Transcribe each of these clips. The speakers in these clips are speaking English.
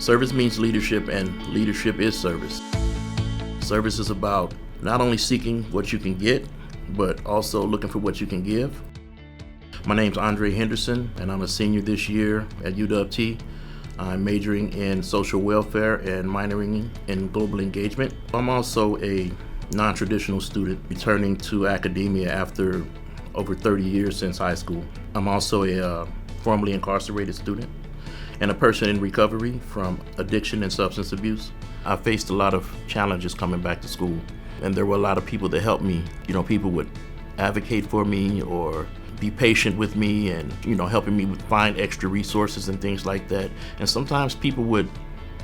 Service means leadership, and leadership is service. Service is about not only seeking what you can get, but also looking for what you can give. My name's Henderson, and I'm a senior this year at UW-T. I'm majoring in social welfare and minoring in global engagement. I'm also a non-traditional student returning to academia after over 30 years since high school. I'm also a formerly incarcerated student and a person in recovery from addiction and substance abuse. I faced a lot of challenges coming back to school, and there were a lot of people that helped me. People would advocate for me or be patient with me and, helping me find extra resources and things like that. And sometimes people would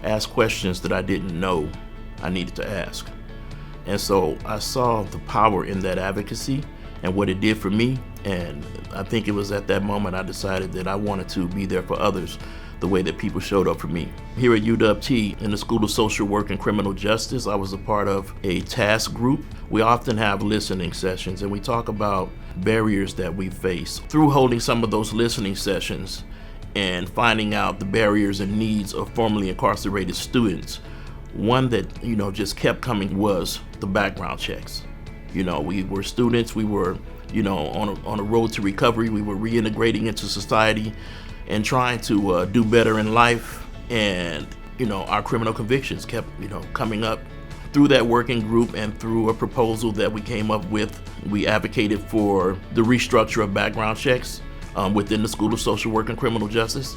ask questions that I didn't know I needed to ask. And so I saw the power in that advocacy and what it did for me. And I think it was at that moment I decided that I wanted to be there for others the way that people showed up for me. Here at UW-T, in the School of Social Work and Criminal Justice, I was a part of a task group. We often have listening sessions, and we talk about barriers that we face. Through holding some of those listening sessions and finding out the barriers and needs of formerly incarcerated students, one that, just kept coming was the background checks. We were students, we were, on a road to recovery, we were reintegrating into society and trying to do better in life. And, our criminal convictions kept, coming up. Through that working group and through a proposal that we came up with, we advocated for the restructure of background checks within the School of Social Work and Criminal Justice.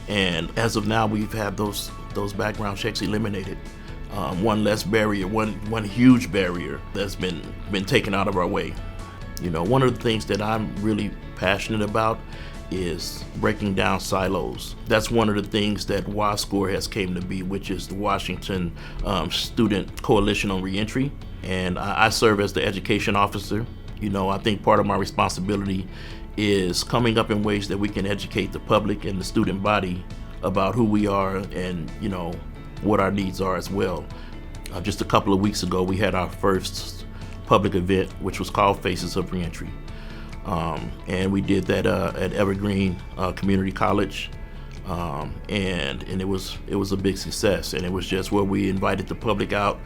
And as of now, we've had those background checks eliminated. One less barrier, one huge barrier that's been taken out of our way. One of the things that I'm really passionate about is breaking down silos. That's one of the things that WASCOR has came to be, which is the Washington Student Coalition on Reentry. And I serve as the education officer. I think part of my responsibility is coming up in ways that we can educate the public and the student body about who we are and, what our needs are as well. Just a couple of weeks ago, we had our first public event, which was called Faces of Reentry. And we did that at Evergreen Community College, and it was a big success. And it was just where we invited the public out,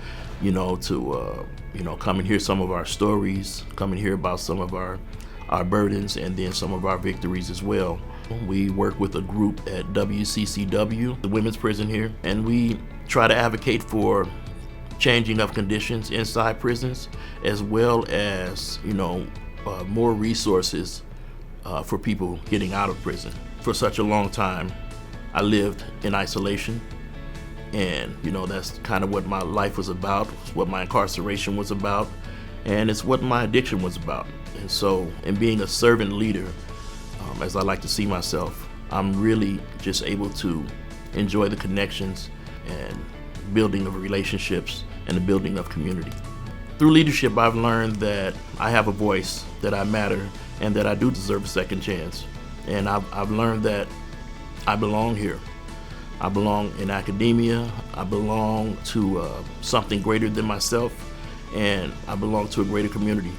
to come and hear some of our stories, come and hear about some of our burdens, and then some of our victories as well. We work with a group at WCCW, the women's prison here, and we try to advocate for changing of conditions inside prisons, as well as more resources for people getting out of prison. For such a long time, I lived in isolation, and that's kind of what my life was about, what my incarceration was about, and it's what my addiction was about. And so, in being a servant leader, as I like to see myself, I'm really just able to enjoy the connections and building of relationships and the building of community. Through leadership, I've learned that I have a voice, that I matter, and that I do deserve a second chance. And I've learned that I belong here. I belong in academia, I belong to something greater than myself, and I belong to a greater community.